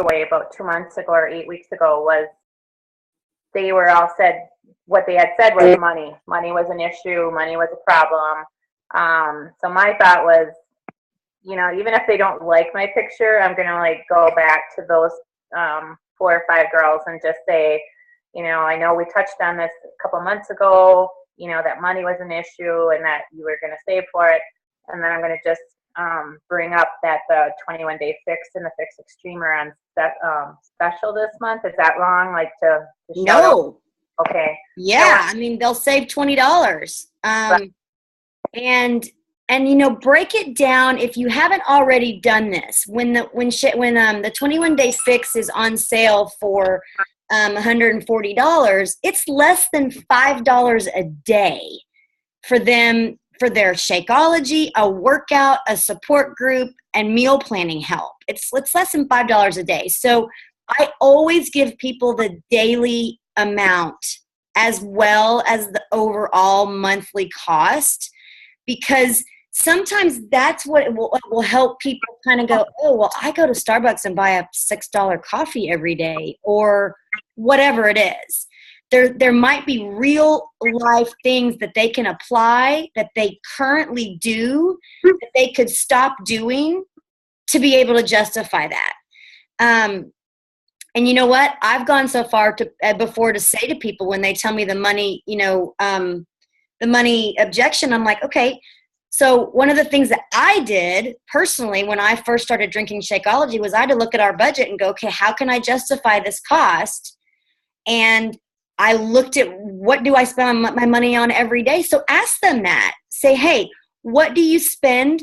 away about 2 months ago or 8 weeks ago was they were all said, what they had said was money. Money was an issue. Money was a problem. So my thought was, even if they don't like my picture, I'm going to go back to those 4 or 5 girls and just say, I know we touched on this a couple months ago, that money was an issue and that you were going to save for it. And then I'm going to just bring up that the 21-day fix and the Fix Extreme are on special this month. Is that wrong? To no. Okay. Yeah, they'll save $20. And break it down if you haven't already done this. When the 21-day fix is on sale for $140, it's less than $5 a day for them, for their Shakeology, a workout, a support group, and meal planning help. It's less than $5 a day. So I always give people the daily amount as well as the overall monthly cost, because sometimes that's what will help people kind of go, oh, well, I go to Starbucks and buy a $6 coffee every day, or whatever it is. There might be real life things that they can apply that they currently do that they could stop doing to be able to justify that. And you know what? I've gone so far before to say to people when they tell me the money, the money objection, I'm like, okay. So one of the things that I did personally when I first started drinking Shakeology was I had to look at our budget and go, okay, how can I justify this cost? And I looked at what do I spend my money on every day. So ask them that. Say, hey, what do you spend?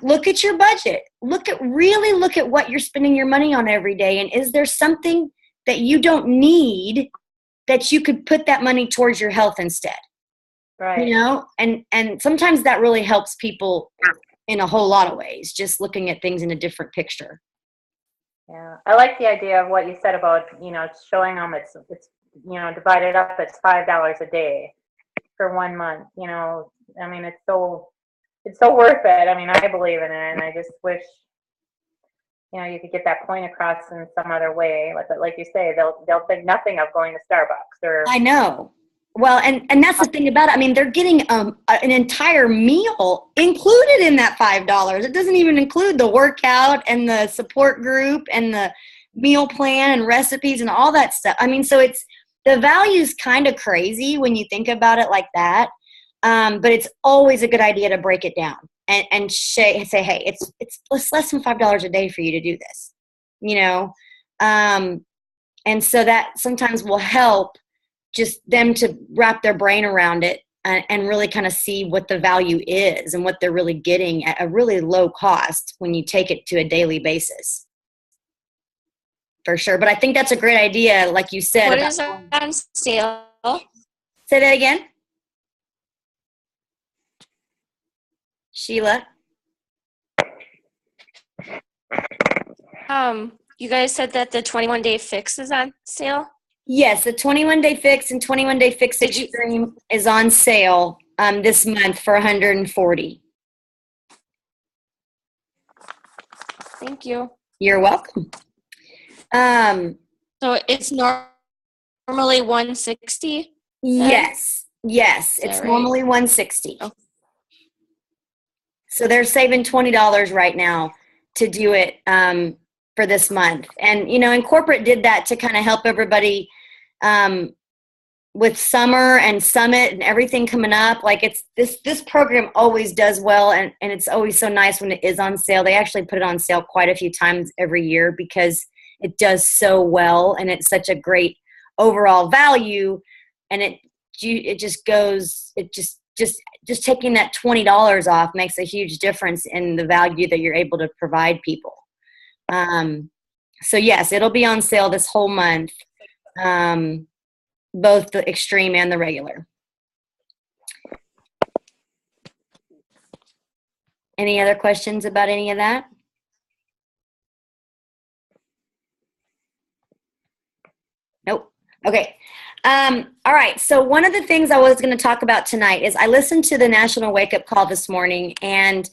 Look at your budget. Really look at what you're spending your money on every day. And is there something that you don't need that you could put that money towards your health instead? Right. And sometimes that really helps people in a whole lot of ways, just looking at things in a different picture. Yeah. I like the idea of what you said about, showing them it's divided up, it's $5 a day for 1 month. It's so worth it. I believe in it, and I just wish, you could get that point across in some other way. Like you say, they'll think nothing of going to Starbucks or. I know. Well, and that's the thing about it. They're getting an entire meal included in that $5. It doesn't even include the workout and the support group and the meal plan and recipes and all that stuff. So it's, the value's kind of crazy when you think about it like that. But it's always a good idea to break it down and say, hey, it's less than $5 a day for you to do this, and so that sometimes will help just them to wrap their brain around it and really kind of see what the value is and what they're really getting at a really low cost when you take it to a daily basis. For sure. But I think that's a great idea, like you said. What is on sale? Say that again. Sheila? You guys said that the 21-day fix is on sale? Yes, the 21-day fix and 21-day fix extreme is on sale this month for $140. Thank you. You're welcome. So it's normally $160? Yes, it's right? normally $160. Oh. So they're saving $20 right now to do it for this month. And, and corporate did that to kind of help everybody with summer and summit and everything coming up. It's this program always does well, and it's always so nice when it is on sale. They actually put it on sale quite a few times every year because it does so well, and it's such a great overall value, and it just taking that $20 off makes a huge difference in the value that you're able to provide people. So yes, it'll be on sale this whole month, both the extreme and the regular. Any other questions about any of that? Nope. Okay. All right. So one of the things I was going to talk about tonight is I listened to the National Wake Up Call this morning, and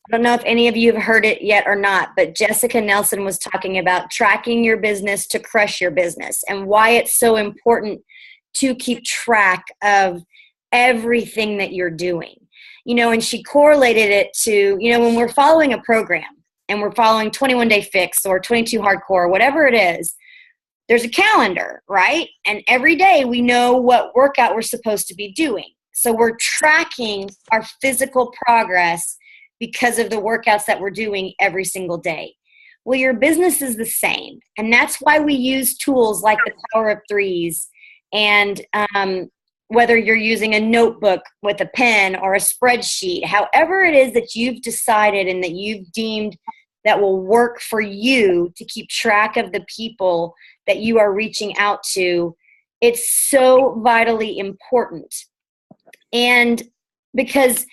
I don't know if any of you have heard it yet or not, but Jessica Nelson was talking about tracking your business to crush your business and why it's so important to keep track of everything that you're doing. And she correlated it to, when we're following a program and we're following 21 Day Fix or 22 Hardcore, whatever it is, there's a calendar, right? And every day we know what workout we're supposed to be doing. So we're tracking our physical progress because of the workouts that we're doing every single day. Well, your business is the same. And that's why we use tools like the Power of Threes. And whether you're using a notebook with a pen or a spreadsheet, however it is that you've decided and that you've deemed that will work for you to keep track of the people that you are reaching out to, it's so vitally important. And because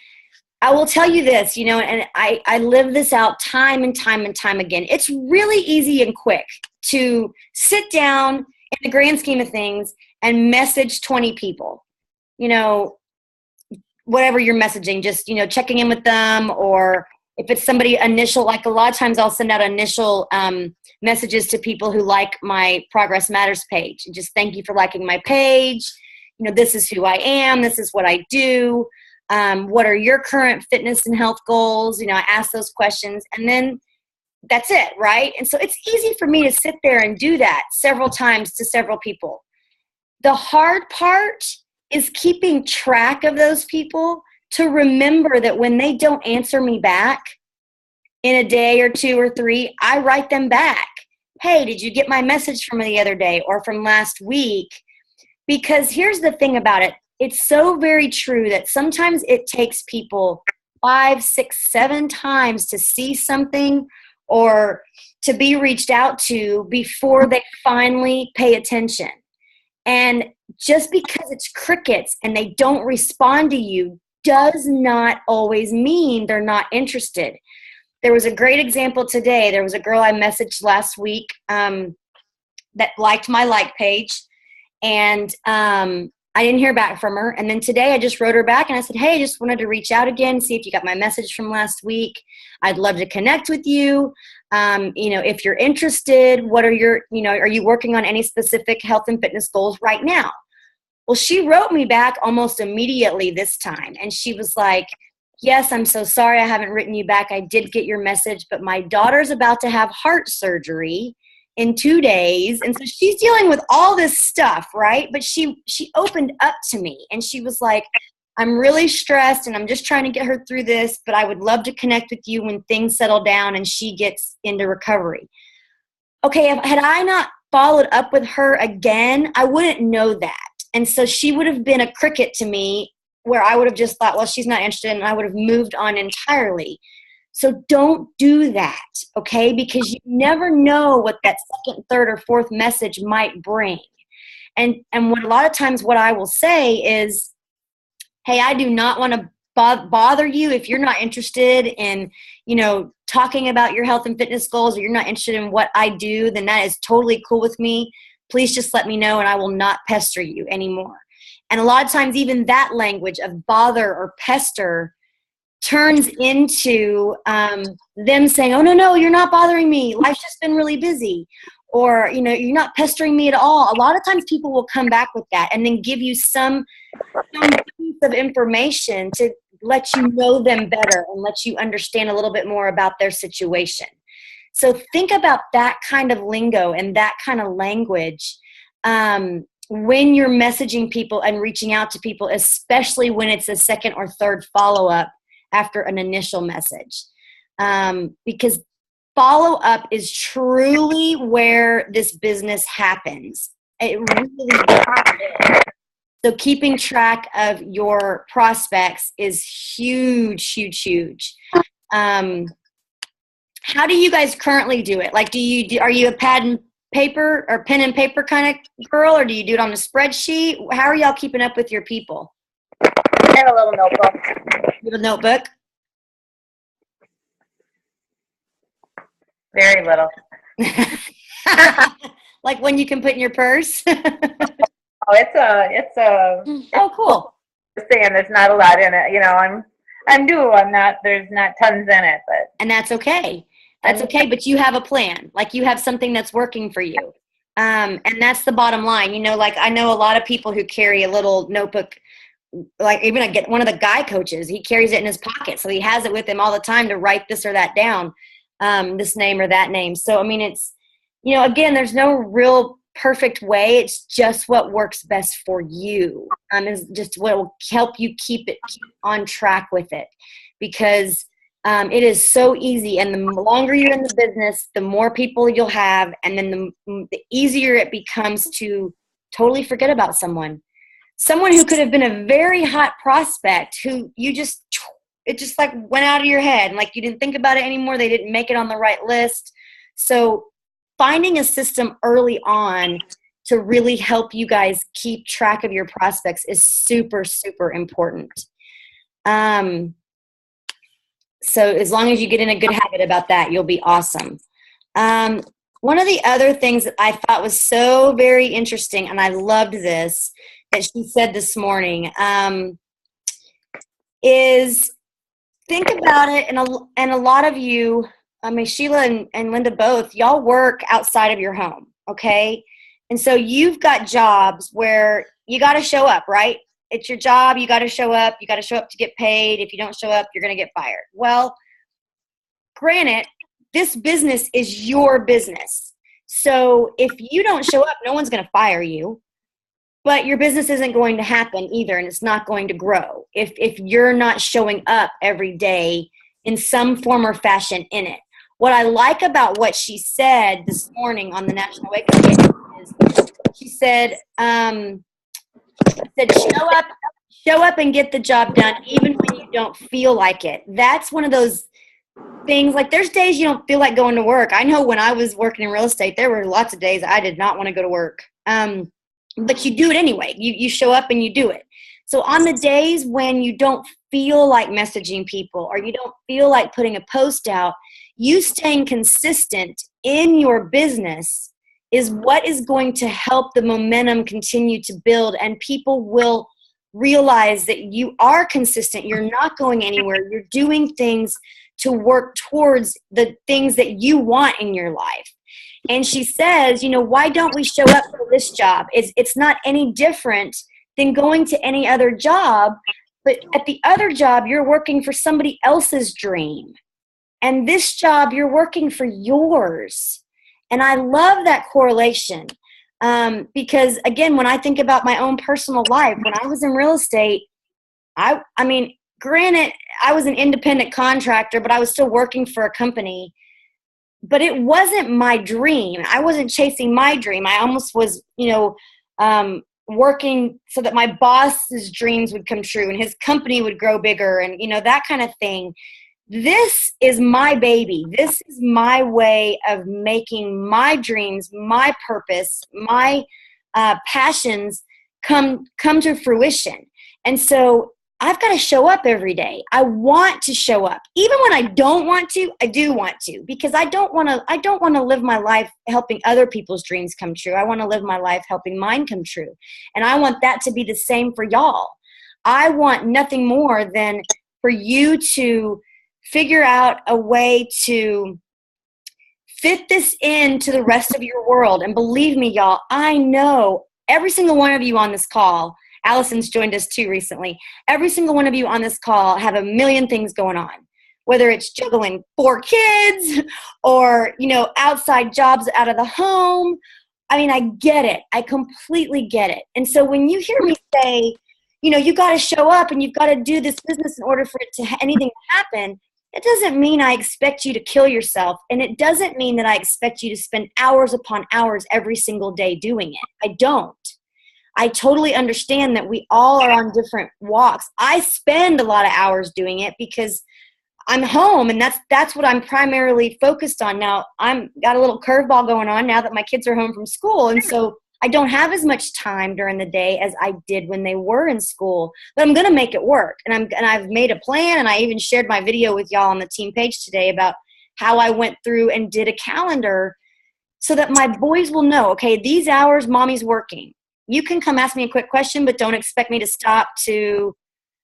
I will tell you this, and I live this out time and time and time again. It's really easy and quick to sit down in the grand scheme of things and message 20 people, whatever you're messaging, just, checking in with them, or if it's somebody initial, like a lot of times I'll send out initial messages to people who like my Progress Matters page. And just thank you for liking my page. This is who I am. This is what I do. What are your current fitness and health goals? I ask those questions, and then that's it, right? And so it's easy for me to sit there and do that several times to several people. The hard part is keeping track of those people to remember that when they don't answer me back in a day or two or three, I write them back. Hey, did you get my message from the other day or from last week? Because here's the thing about it. It's so very true that sometimes it takes people 5, 6, 7 times to see something or to be reached out to before they finally pay attention. And just because it's crickets and they don't respond to you does not always mean they're not interested. There was a great example today. There was a girl I messaged last week that liked my like page, and I didn't hear back from her. And then today I just wrote her back and I said, hey, I just wanted to reach out again, see if you got my message from last week. I'd love to connect with you. If you're interested, what are your, are you working on any specific health and fitness goals right now? Well, she wrote me back almost immediately this time. And she was like, yes, I'm so sorry I haven't written you back. I did get your message, but my daughter's about to have heart surgery in 2 days. And so she's dealing with all this stuff, right? But she opened up to me and she was like, I'm really stressed and I'm just trying to get her through this, but I would love to connect with you when things settle down and she gets into recovery. Okay, had I not followed up with her again, I wouldn't know that. And so she would have been a cricket to me, where I would have just thought, well, she's not interested, and I would have moved on entirely. So don't do that, okay? Because you never know what that second, third, or fourth message might bring. And what a lot of times what I will say is, hey, I do not want to bother you if you're not interested in, talking about your health and fitness goals, or you're not interested in what I do, then that is totally cool with me. Please just let me know and I will not pester you anymore. And a lot of times even that language of bother or pester turns into them saying, oh, no, you're not bothering me. Life's just been really busy. Or, you're not pestering me at all. A lot of times people will come back with that and then give you some piece of information to let you know them better and let you understand a little bit more about their situation. So think about that kind of lingo and that kind of language when you're messaging people and reaching out to people, especially when it's a second or third follow-up after an initial message. Because follow-up is truly where this business happens. It really is. So keeping track of your prospects is huge, huge, huge. How do you guys currently do it? Like, are you a pen and paper kind of girl, or do you do it on a spreadsheet? How are y'all keeping up with your people? I have a little notebook. You have a notebook? Very little. Like one you can put in your purse? Oh, it's a. Oh, cool. Saying there's not a lot in it. I'm there's not tons in it, but And that's okay. That's okay. But you have a plan. Like you have something that's working for you. And that's the bottom line. You know, like I know a lot of people who carry a little notebook, like even I get one of the guy coaches, he carries it in his pocket. So he has it with him all the time to write this or that down, this name or that name. So, I mean, it's, you know, again, there's no real perfect way. It's just what works best for you. Is just what will help you keep on track with it, because it is so easy. And the longer you're in the business, the more people you'll have. And then the easier it becomes to totally forget about someone who could have been a very hot prospect who it just like went out of your head. And like you didn't think about it anymore. They didn't make it on the right list. So finding a system early on to really help you guys keep track of your prospects is super, super important. So as long as you get in a good habit about that, you'll be awesome. One of the other things that I thought was so very interesting, and I loved this, that she said this morning, is think about it. And a lot of you, I mean, Sheila and Linda both, y'all work outside of your home, okay? And so you've got jobs where you got to show up, right? It's your job. You got to show up. You got to show up to get paid. If you don't show up, you're going to get fired. Well, granted, this business is your business. So if you don't show up, no one's going to fire you. But your business isn't going to happen either, and it's not going to grow if you're not showing up every day in some form or fashion in it. What I like about what she said this morning on the National Wake Up Day is she said, show up and get the job done even when you don't feel like it. That's one of those things, like there's days you don't feel like going to work. I know when I was working in real estate, there were lots of days I did not want to go to work. But you do it anyway. You show up and you do it. So on the days when you don't feel like messaging people or you don't feel like putting a post out, you staying consistent in your business is what is going to help the momentum continue to build, and people will realize that you are consistent. You're not going anywhere. You're doing things to work towards the things that you want in your life. And she says, you know, why don't we show up for this job? It's not any different than going to any other job, but at the other job, you're working for somebody else's dream. And this job, you're working for yours. And I love that correlation because, again, when I think about my own personal life, when I was in real estate, I mean, granted, I was an independent contractor, but I was still working for a company. But it wasn't my dream. I wasn't chasing my dream. I almost was, you know, working so that my boss's dreams would come true and his company would grow bigger and, you know, that kind of thing. This is my baby. This is my way of making my dreams, my purpose, my passions come to fruition. And so I've got to show up every day. I want to show up. Even when I don't want to, I do want to, because I don't want to live my life helping other people's dreams come true. I want to live my life helping mine come true. And I want that to be the same for y'all. I want nothing more than for you to figure out a way to fit this into the rest of your world. And believe me, y'all, I know every single one of you on this call, Allison's joined us too recently. Every single one of you on this call have a million things going on, whether it's juggling 4 kids or, you know, outside jobs out of the home. I mean, I get it. I completely get it. And so when you hear me say, you know, you got to show up and you've got to do this business in order for it to anything to happen, it doesn't mean I expect you to kill yourself. And it doesn't mean that I expect you to spend hours upon hours every single day doing it. I don't. I totally understand that we all are on different walks. I spend a lot of hours doing it because I'm home, and that's what I'm primarily focused on. Now, I'm got a little curveball going on now that my kids are home from school, and so I don't have as much time during the day as I did when they were in school. But I'm going to make it work, and I've made a plan, and I even shared my video with y'all on the team page today about how I went through and did a calendar so that my boys will know, okay, these hours mommy's working. You can come ask me a quick question, but don't expect me to stop to,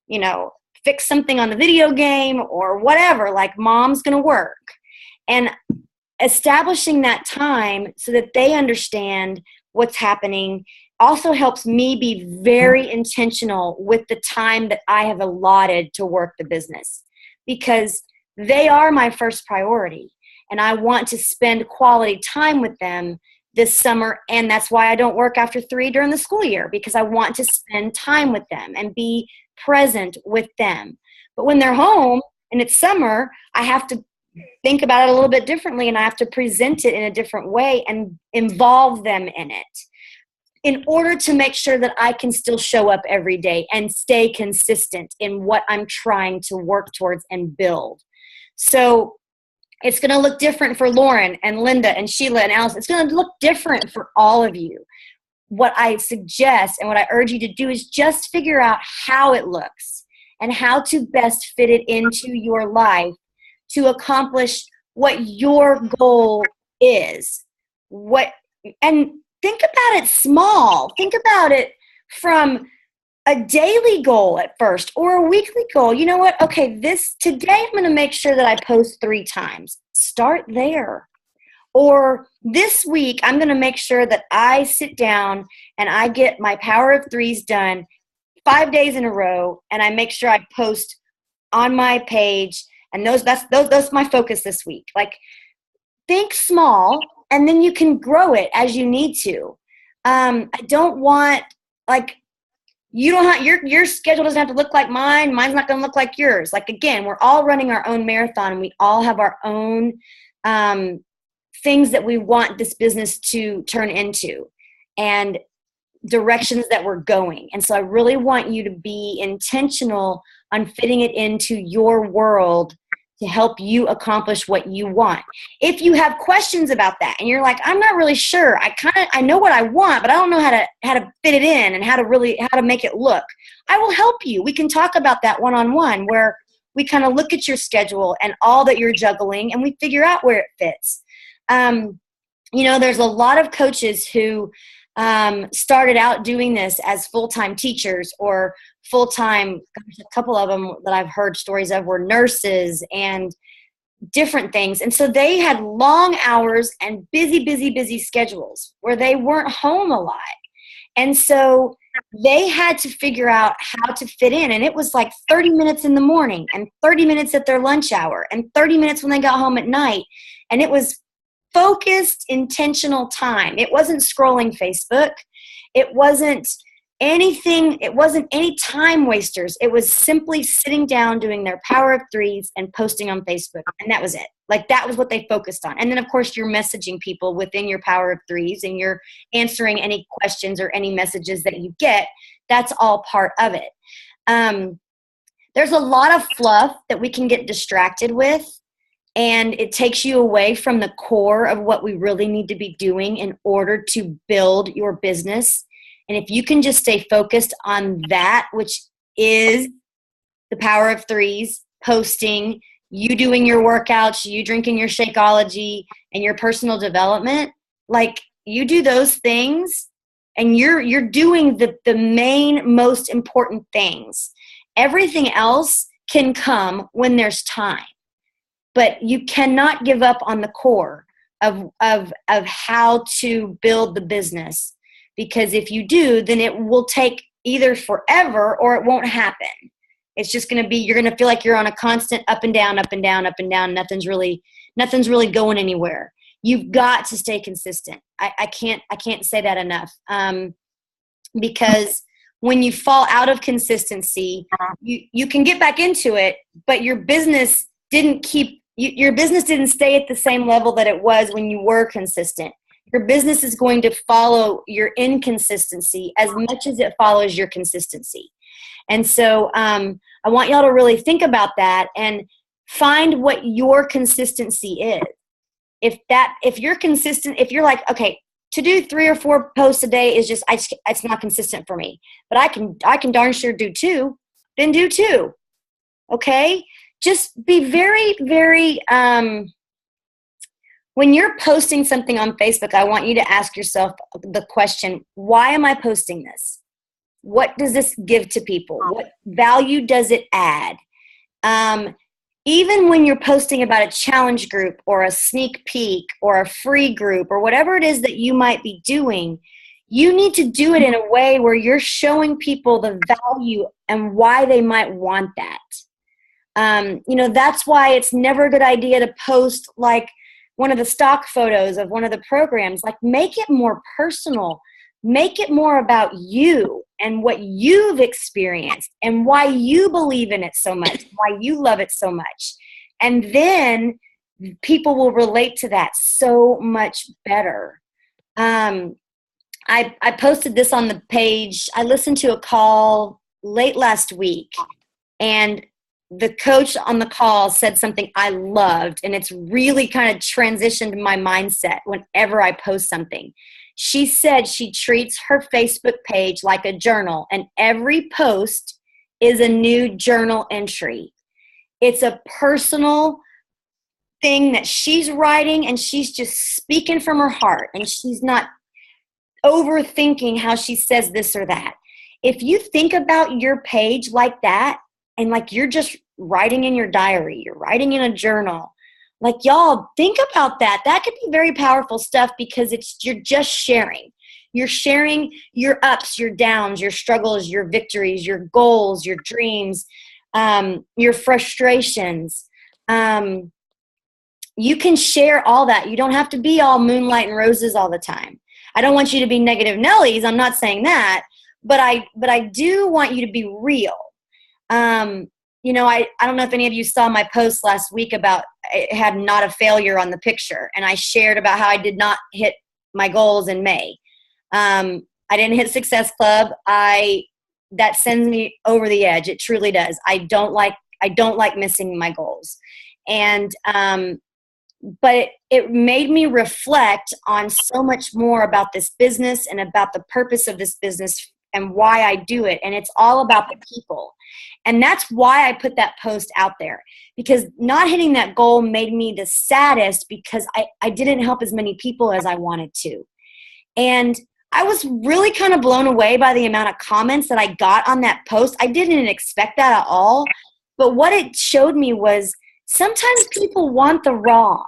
you know, fix something on the video game or whatever, like mom's going to work. And establishing that time so that they understand what's happening also helps me be very intentional with the time that I have allotted to work the business, because they are my first priority. And I want to spend quality time with them this summer. And that's why I don't work after 3 during the school year, because I want to spend time with them and be present with them. But when they're home and it's summer, I have to think about it a little bit differently, and I have to present it in a different way and involve them in it in order to make sure that I can still show up every day and stay consistent in what I'm trying to work towards and build. So it's going to look different for Lauren and Linda and Sheila and Alice. It's going to look different for all of you. What I suggest and what I urge you to do is just figure out how it looks and how to best fit it into your life to accomplish what your goal is. And think about it small. Think about it from a daily goal at first or a weekly goal. You know what? Okay, today I'm going to make sure that I post 3 times. Start there. Or this week I'm going to make sure that I sit down and I get my Power of Threes done 5 days in a row, and I make sure I post on my page. And that's my focus this week. Like, think small, and then you can grow it as you need to. I don't want, like, you don't have, your schedule doesn't have to look like mine. Mine's not going to look like yours. Like, again, we're all running our own marathon, and we all have our own things that we want this business to turn into and directions that we're going. And so I really want you to be intentional on fitting it into your world to help you accomplish what you want. If you have questions about that and you're like, I'm not really sure, I know what I want, but I don't know how to fit it in and how to make it look, I will help you. We can talk about that one-on-one, where we kind of look at your schedule and all that you're juggling, and we figure out where it fits. There's a lot of coaches who started out doing this as full-time teachers or full-time, a couple of them that I've heard stories of were nurses and different things. And so they had long hours and busy schedules where they weren't home a lot. And so they had to figure out how to fit in. And it was like 30 minutes in the morning and 30 minutes at their lunch hour and 30 minutes when they got home at night. And it was focused, intentional time. It wasn't scrolling Facebook. It wasn't anything. It wasn't any time wasters. It was simply sitting down, doing their Power of Threes and posting on Facebook. And that was it. Like, that was what they focused on. And then, of course, you're messaging people within your Power of Threes, and you're answering any questions or any messages that you get. That's all part of it. There's a lot of fluff that we can get distracted with, and it takes you away from the core of what we really need to be doing in order to build your business. And if you can just stay focused on that, which is the Power of Threes, posting, you doing your workouts, you drinking your Shakeology, and your personal development, like, you do those things and you're doing the main, most important things. Everything else can come when there's time. But you cannot give up on the core of how to build the business, because if you do, then it will take either forever or it won't happen. It's just going to be, you're going to feel like you're on a constant up and down, up and down, up and down. Nothing's really going anywhere. You've got to stay consistent. I can't say that enough. Because when you fall out of consistency, you can get back into it, but your business didn't stay at the same level that it was when you were consistent. Your business is going to follow your inconsistency as much as it follows your consistency. And so I want y'all to really think about that and find what your consistency is. If you're consistent, if you're like, okay, to do 3 or 4 posts a day is just, it's not consistent for me, but I can darn sure do 2, then do 2. Okay? Just be very, very, when you're posting something on Facebook, I want you to ask yourself the question, why am I posting this? What does this give to people? What value does it add? Even when you're posting about a challenge group or a sneak peek or a free group or whatever it is that you might be doing, you need to do it in a way where you're showing people the value and why they might want that. That's why it's never a good idea to post like one of the stock photos of one of the programs. Like, make it more personal. Make it more about you and what you've experienced and why you believe in it so much, why you love it so much. And then people will relate to that so much better. I posted this on the page. I listened to a call late last week, and the coach on the call said something I loved, and it's really kind of transitioned my mindset whenever I post something. She said she treats her Facebook page like a journal, and every post is a new journal entry. It's a personal thing that she's writing, and she's just speaking from her heart, and she's not overthinking how she says this or that. If you think about your page like that, and like you're just writing in your diary, you're writing in a journal, like, y'all, think about that. That could be very powerful stuff, because you're just sharing. You're sharing your ups, your downs, your struggles, your victories, your goals, your dreams, your frustrations. You can share all that. You don't have to be all moonlight and roses all the time. I don't want you to be negative Nellies. I'm not saying that, but I do want you to be real. I don't know if any of you saw my post last week about it had not a failure on the picture, and I shared about how I did not hit my goals in May. I didn't hit Success Club. That sends me over the edge. It truly does. I don't like missing my goals, and but it made me reflect on so much more about this business and about the purpose of this business and why I do it. And it's all about the people. And that's why I put that post out there, because not hitting that goal made me the saddest, because I didn't help as many people as I wanted to. And I was really kind of blown away by the amount of comments that I got on that post. I didn't expect that at all. But what it showed me was sometimes people want the raw.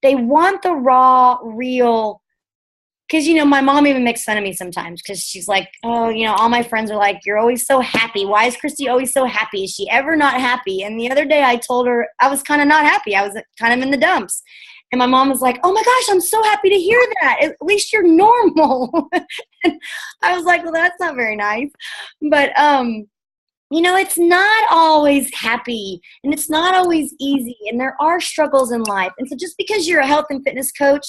They want the raw, real. Because, my mom even makes fun of me sometimes, because she's like, oh, all my friends are like, you're always so happy. Why is Christy always so happy? Is she ever not happy? And the other day I told her I was kind of not happy. I was kind of in the dumps. And my mom was like, oh my gosh, I'm so happy to hear that. At least you're normal. And I was like, well, that's not very nice. But, it's not always happy, and it's not always easy, and there are struggles in life. And so just because you're a health and fitness coach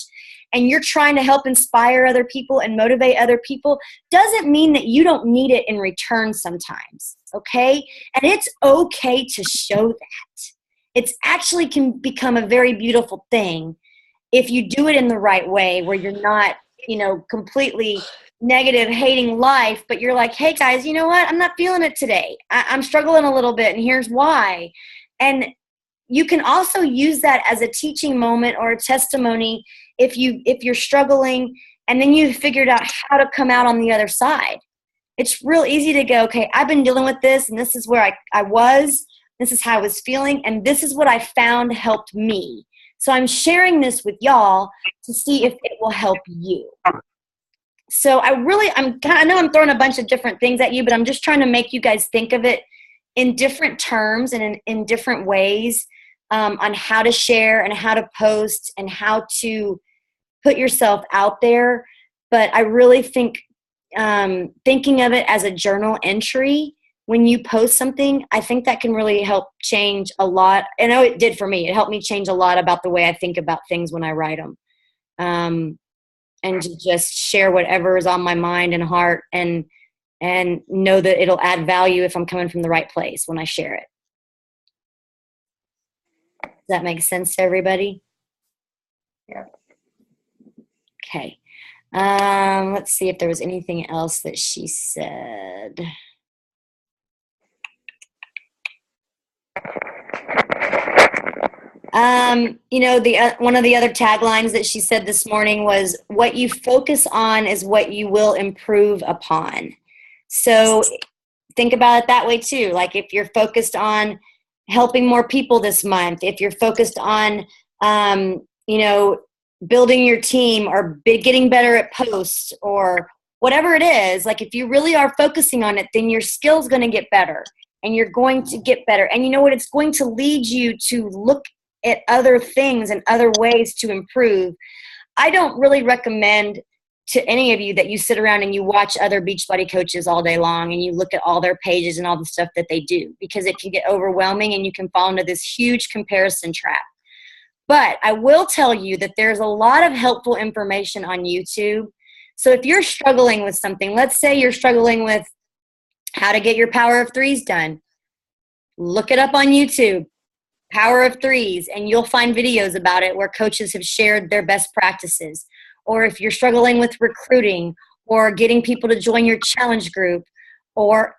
and you're trying to help inspire other people and motivate other people doesn't mean that you don't need it in return sometimes, okay? And it's okay to show that. It's actually can become a very beautiful thing if you do it in the right way, where you're not, completely negative, hating life, but you're like, hey guys, you know what? I'm not feeling it today. I'm struggling a little bit, and here's why. And you can also use that as a teaching moment or a testimony if you're struggling, and then you've figured out how to come out on the other side. It's real easy to go, okay, I've been dealing with this, and this is where I was, this is how I was feeling, and this is what I found helped me. So I'm sharing this with y'all to see if it will help you. So I know I'm throwing a bunch of different things at you, but I'm just trying to make you guys think of it in different terms and in different ways, on how to share and how to post and how to put yourself out there. But I really think thinking of it as a journal entry when you post something, I think that can really help change a lot. I know it did for me. It helped me change a lot about the way I think about things when I write them. And to just share whatever is on my mind and heart, and know that it'll add value if I'm coming from the right place when I share it. Does that make sense to everybody? Yeah. Okay. Let's see if there was anything else that she said. One of the other taglines that she said this morning was, what you focus on is what you will improve upon. So think about it that way too. Like if you're focused on helping more people this month, if you're focused on, building your team or getting better at posts or whatever it is, like if you really are focusing on it, then your skill's going to get better and you're going to get better. And you know what? It's going to lead you to look at other things and other ways to improve. I don't really recommend to any of you that you sit around and you watch other Beachbody coaches all day long and you look at all their pages and all the stuff that they do, because it can get overwhelming and you can fall into this huge comparison trap. But I will tell you that there's a lot of helpful information on YouTube. So if you're struggling with something, let's say you're struggling with how to get your power of threes done, look it up on YouTube, power of threes, and you'll find videos about it where coaches have shared their best practices. Or if you're struggling with recruiting or getting people to join your challenge group or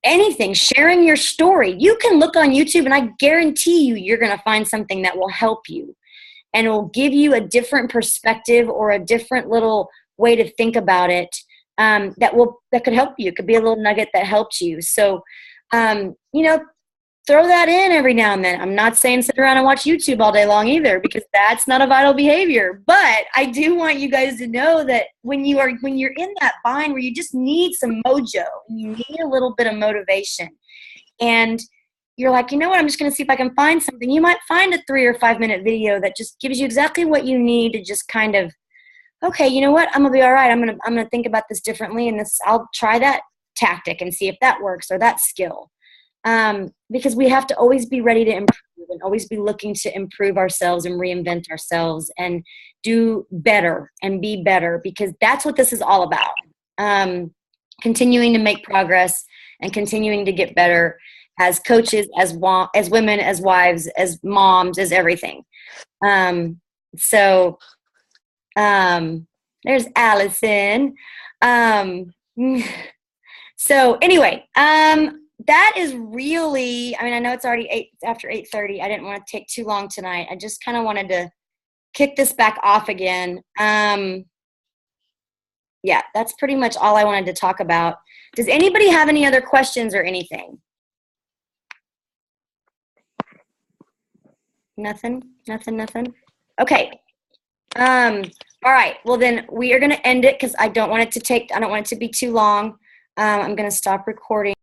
anything, sharing your story, you can look on YouTube and I guarantee you're going to find something that will help you and it will give you a different perspective or a different little way to think about it that could help you. It could be a little nugget that helps you. So, throw that in every now and then. I'm not saying sit around and watch YouTube all day long either, because that's not a vital behavior. But I do want you guys to know that when you're in that bind where you just need some mojo, you need a little bit of motivation, and you're like, you know what, I'm just going to see if I can find something. You might find a 3 or 5 minute video that just gives you exactly what you need to just kind of, okay, you know what, I'm going to be all right. I'm going to think about this differently, and I'll try that tactic and see if that works or that skill. Because we have to always be ready to improve and always be looking to improve ourselves and reinvent ourselves and do better and be better, because that's what this is all about. Continuing to make progress and continuing to get better as coaches, as women, as wives, as moms, as everything. So there's Allison. So anyway, that is really, I know it's already after 8:30. I didn't want to take too long tonight. I just kind of wanted to kick this back off again. Yeah, that's pretty much all I wanted to talk about. Does anybody have any other questions or anything? Nothing? Okay. All right. Well, then we are going to end it because I don't want it to be too long. I'm going to stop recording.